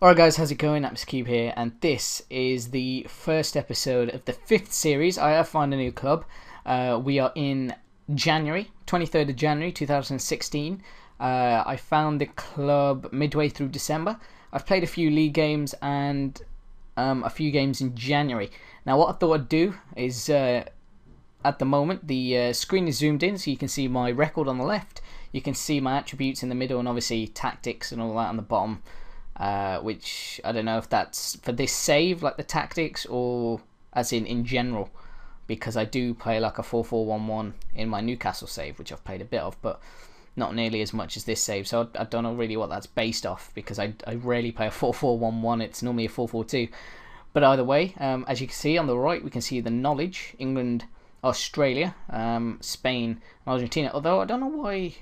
Alright guys, how's it going? S5Ep here, and this is the first episode of the 5th series. I have found a new club. We are in January, 23rd of January 2016. I found the club midway through December. I've played a few league games and a few games in January. Now what I thought I'd do is, at the moment, the screen is zoomed in so you can see my record on the left. You can see my attributes in the middle and obviously tactics and all that on the bottom. Which I don't know if that's for this save, like the tactics, or as in general, because I do play like a 4-4-1-1 in my Newcastle save, which I've played a bit of, but not nearly as much as this save. So I don't know really what that's based off, because I rarely play a 4-4-1-1. It's normally a 4-4-2. But either way, as you can see on the right, we can see the knowledge: England, Australia, Spain, and Argentina. Although I don't know why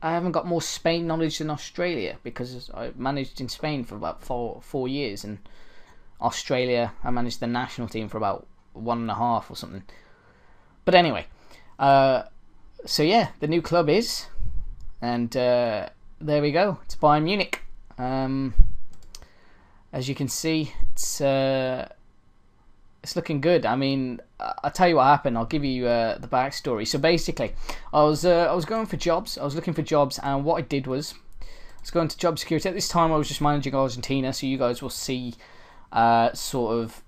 I haven't got more Spain knowledge than Australia, because I managed in Spain for about four years, and Australia I managed the national team for about 1.5 or something. But anyway, so yeah, the new club is, and there we go. It's Bayern Munich. As you can see, it's looking good. I mean, I'll tell you what happened. I'll give you the backstory. So basically, I was going for jobs. I was looking for jobs, and what I did was I was going to job security. At this time, I was just managing Argentina, so you guys will see sort of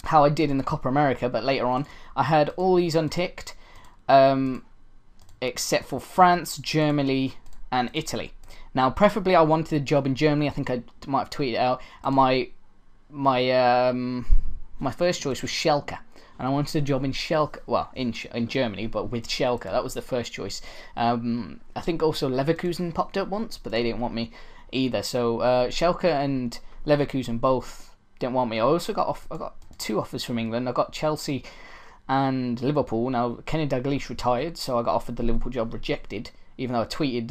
how I did in the Copa America. But later on, I had all these unticked, except for France, Germany, and Italy. Now, preferably, I wanted a job in Germany. I think I might have tweeted it out, and my first choice was Schalke, and I wanted a job in Schalke, well, in Germany, but with Schalke. That was the first choice. I think also Leverkusen popped up once, but they didn't want me either. So Schalke and Leverkusen both didn't want me. I also got I got 2 offers from England. I got Chelsea and Liverpool. Now Kenny Dalglish retired, so I got offered the Liverpool job, rejected, even though I tweeted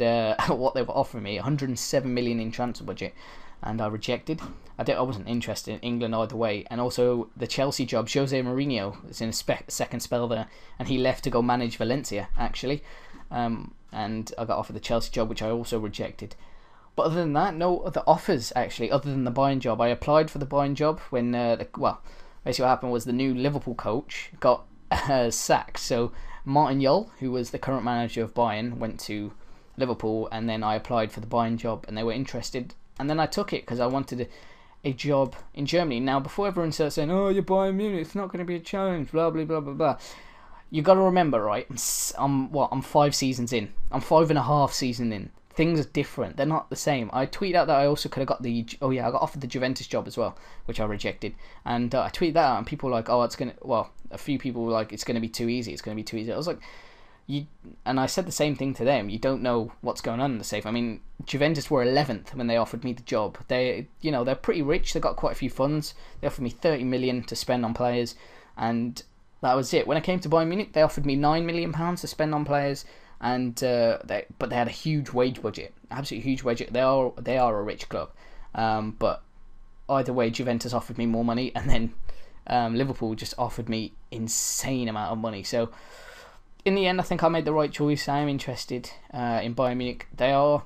what they were offering me, 107 million in transfer budget. And I rejected. I wasn't interested in England either way. And also the Chelsea job, Jose Mourinho is in a second spell there, and he left to go manage Valencia actually. And I got offered the Chelsea job, which I also rejected. But other than that, no other offers actually, other than the Bayern job. I applied for the Bayern job when basically what happened was the new Liverpool coach got sacked. So Martin Jol, who was the current manager of Bayern, went to Liverpool, and then I applied for the Bayern job, and they were interested. And then I took it because I wanted a job in Germany. Now, before everyone starts saying, "Oh, you're Bayern Munich, it's not going to be a challenge," blah blah blah blah blah, you got to remember, right? I'm 5 seasons in. I'm 5.5 seasons in. Things are different. They're not the same. I tweeted out that I also could have got I got offered the Juventus job as well, which I rejected. And I tweeted that out, and people were like, "Oh, a few people were like, it's going to be too easy. It's going to be too easy." I was like, and I said the same thing to them. You don't know what's going on in the safe. I mean, Juventus were 11th when they offered me the job. They're pretty rich. They've got quite a few funds. They offered me 30 million to spend on players, and that was it. When it came to Bayern Munich, they offered me 9 million pounds to spend on players, and but they had a huge wage budget, absolutely huge wage. They are a rich club, but either way, Juventus offered me more money, and then Liverpool just offered me insane amount of money. So in the end, I think I made the right choice. I am interested in Bayern Munich. They are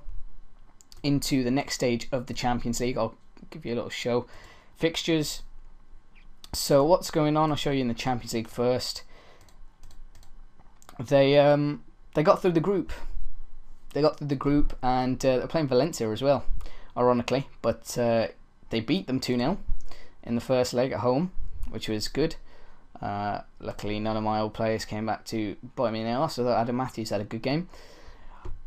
into the next stage of the Champions League. I'll give you a little show. Fixtures. So what's going on? I'll show you in the Champions League first. They got through the group. And they're playing Valencia as well, ironically. But they beat them 2-0 in the first leg at home, which was good. Luckily, none of my old players came back to bite me in the arse, so Adam Matthews had a good game.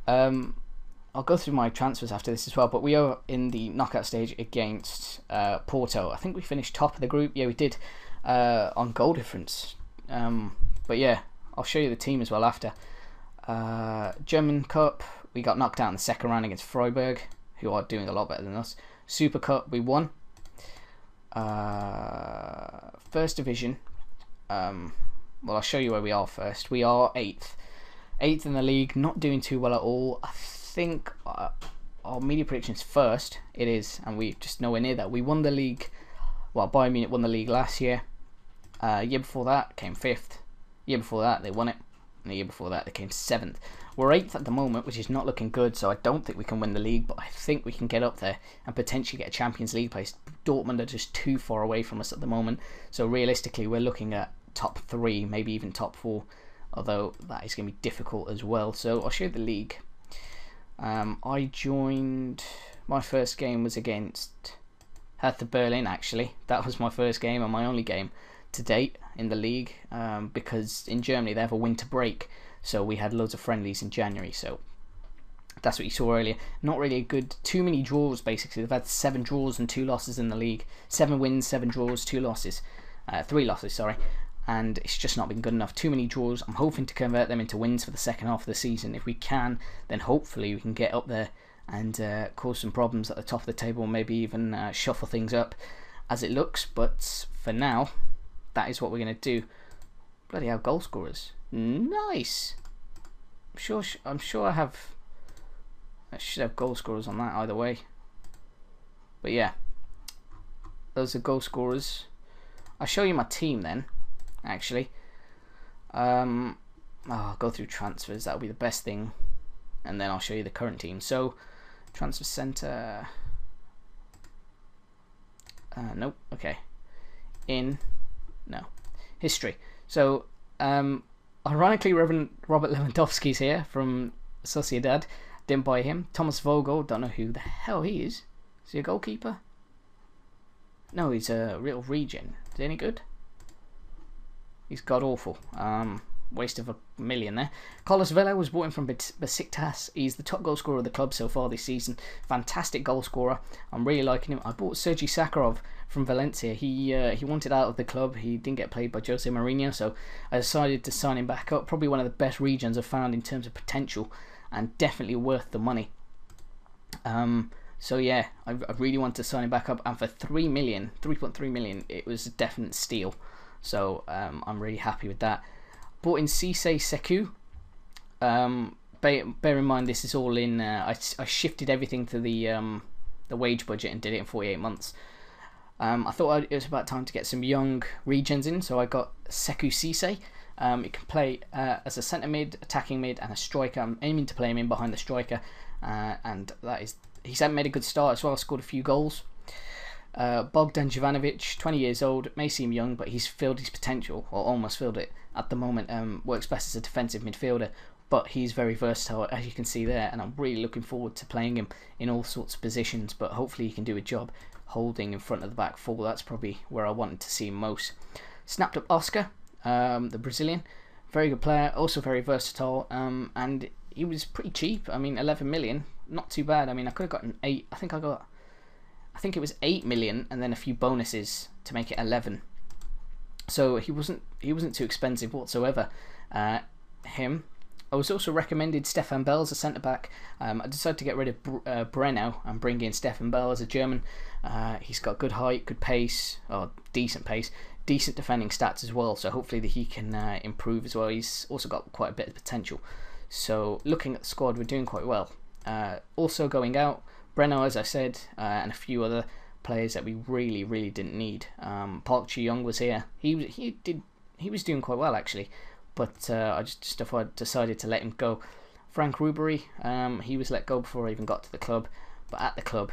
I'll go through my transfers after this as well, but we are in the knockout stage against Porto. I think we finished top of the group. Yeah, we did, on goal difference. But yeah, I'll show you the team as well after. German Cup, we got knocked out in the second round against Freiburg, who are doing a lot better than us. Super Cup, we won. First Division, well, I'll show you where we are first. We are 8th in the league, not doing too well at all. I think our media prediction is first. It is, and we're just nowhere near that. We won the league. Well, Bayern Munich won the league last year. Year before that came 5th. Year before that they won it. And the year before that, they came 7th. We're 8th at the moment, which is not looking good, so I don't think we can win the league, but I think we can get up there and potentially get a Champions League place. Dortmund are just too far away from us at the moment, so realistically, we're looking at top 3, maybe even top 4, although that is going to be difficult as well. So I'll show you the league. I joined, my first game was against Hertha Berlin, actually. That was my first game and my only game to date in the league, because in Germany they have a winter break, so we had loads of friendlies in January, so that's what you saw earlier. Not really a good, too many draws basically. They've had 7 draws and 2 losses in the league. 7 wins, 7 draws, 2 losses, 3 losses, sorry, and it's just not been good enough. Too many draws. I'm hoping to convert them into wins for the second half of the season. If we can, then hopefully we can get up there and cause some problems at the top of the table, maybe even shuffle things up as it looks. But for now, that is what we're going to do. Bloody hell, goal scorers. Nice. I'm sure I should have goal scorers on that either way. But yeah, those are goal scorers. I'll show you my team then, actually. I'll go through transfers. That'll be the best thing. And then I'll show you the current team. So, transfer centre. Nope. Okay. No. History. So, ironically, Reverend Robert Lewandowski's here from Sociedad. Didn't buy him. Thomas Vogel. Don't know who the hell he is. Is he a goalkeeper? No, he's a real regen. Is he any good? He's god awful. Waste of $1 million there. Carlos Vela was bought in from Besiktas. He's the top goal scorer of the club so far this season. Fantastic goal scorer. I'm really liking him. I bought Sergi Sakharov from Valencia. He wanted out of the club. He didn't get played by Jose Mourinho, so I decided to sign him back up. Probably one of the best regions I've found in terms of potential, and definitely worth the money. So yeah, I really want to sign him back up, and for 3.3 million, it was a definite steal. So I'm really happy with that. Bought in Cisse Sekou. Bear in mind this is all in. I shifted everything to the wage budget and did it in 48 months. I thought it was about time to get some young regens in, so I got Sekou Cisse. He can play as a centre mid, attacking mid, and a striker. I'm aiming to play him in behind the striker, and he's made a good start as well. Scored a few goals. Bogdan Jovanovic, 20 years old, may seem young, but he's filled his potential, or almost filled it at the moment. Works best as a defensive midfielder, but he's very versatile, as you can see there, and I'm really looking forward to playing him in all sorts of positions, but hopefully he can do a job holding in front of the back four. That's probably where I wanted to see him most. Snapped up Oscar, the Brazilian, very good player, also very versatile, and he was pretty cheap. I mean, 11 million, not too bad. I mean, I could have gotten 8. I think it was 8 million and then a few bonuses to make it 11. So he wasn't too expensive whatsoever. Him. I was also recommended Stefan Bell as a centre back. I decided to get rid of Breno and bring in Stefan Bell as a German. He's got good height, good pace, or decent pace, decent defending stats as well. So hopefully that he can improve as well. He's also got quite a bit of potential. So looking at the squad, we're doing quite well. Also going out, Breno, as I said, and a few other players that we really didn't need. Park Ji-young was here. He was doing quite well actually, but I just decided to let him go. Frank Ribery, he was let go before I even got to the club, but at the club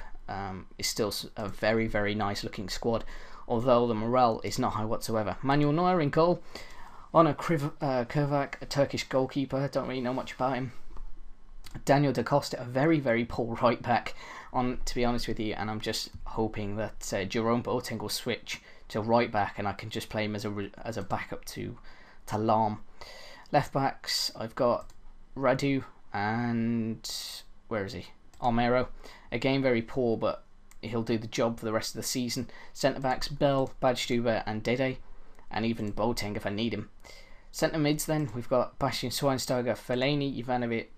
is still a very nice looking squad, although the morale is not high whatsoever. Manuel Neuer in goal. Onur Krvac, a Turkish goalkeeper. Don't really know much about him. Daniel Da Costa, a very poor right back, to be honest with you, and I'm just hoping that Jerome Boateng will switch to right back and I can just play him as a backup to Lahm. Left backs, I've got Radu and where is he? Almero. Again, very poor, but he'll do the job for the rest of the season. Centre backs, Bell, Badstuber and Dede, and even Boateng if I need him. Centre mids then, we've got Bastian Schweinsteiger, Fellaini, Ivanovic,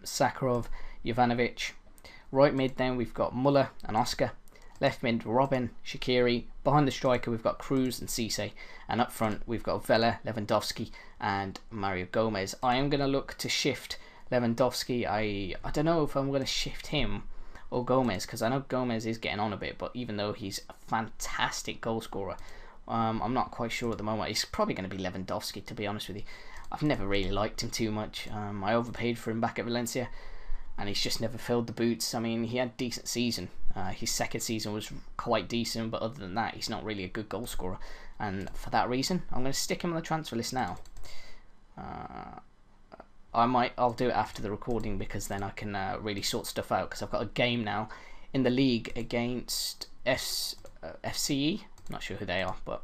Sakharov, Jovanovic. Right mid then, we've got Muller and Oscar. Left mid, Robin, Shaqiri. Behind the striker, we've got Cruz and Cisse. And up front, we've got Vela, Lewandowski and Mario Gomez. I am going to look to shift Lewandowski. I don't know if I'm going to shift him or Gomez, because I know Gomez is getting on a bit, but even though he's a fantastic goal scorer, I'm not quite sure at the moment. It's probably going to be Lewandowski, to be honest with you. I've never really liked him too much. I overpaid for him back at Valencia, and he's just never filled the boots. I mean, he had a decent season. His second season was quite decent, but other than that, he's not really a good goal scorer. And for that reason, I'm going to stick him on the transfer list now. I'll do it after the recording, because then I can really sort stuff out, because I've got a game now in the league against FCE. Not sure who they are, but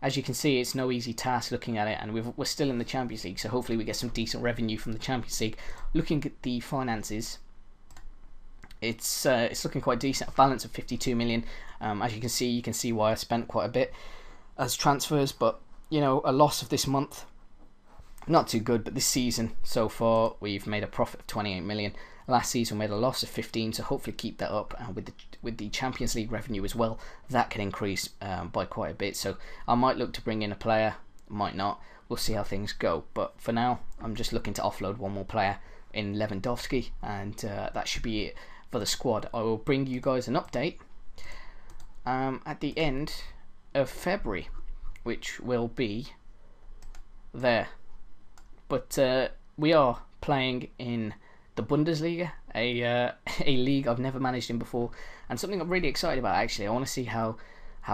as you can see, it's no easy task looking at it, and we're still in the Champions League, so hopefully we get some decent revenue from the Champions League. Looking at the finances, it's looking quite decent. A balance of 52 million. As you can see why I spent quite a bit as transfers, but you know, a loss of this month, not too good. But this season so far, we've made a profit of 28 million. Last season we made a loss of 15, so hopefully keep that up, and with the Champions League revenue as well, that can increase by quite a bit. So I might look to bring in a player, might not. We'll see how things go. But for now, I'm just looking to offload one more player in Lewandowski, and that should be it for the squad. I will bring you guys an update at the end of February, which will be there. But we are playing in the Bundesliga, a league I've never managed in before, and something I'm really excited about. Actually, I want to see how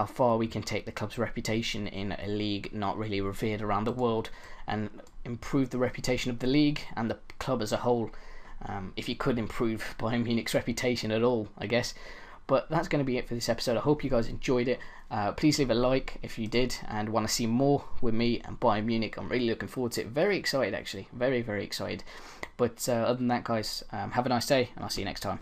far we can take the club's reputation in a league not really revered around the world, and improve the reputation of the league and the club as a whole. If you could improve Bayern Munich's reputation at all, I guess. But that's going to be it for this episode. I hope you guys enjoyed it. Please leave a like if you did and want to see more with me and Bayern Munich. I'm really looking forward to it. Very excited, actually. Very, very excited. But other than that, guys, have a nice day, and I'll see you next time.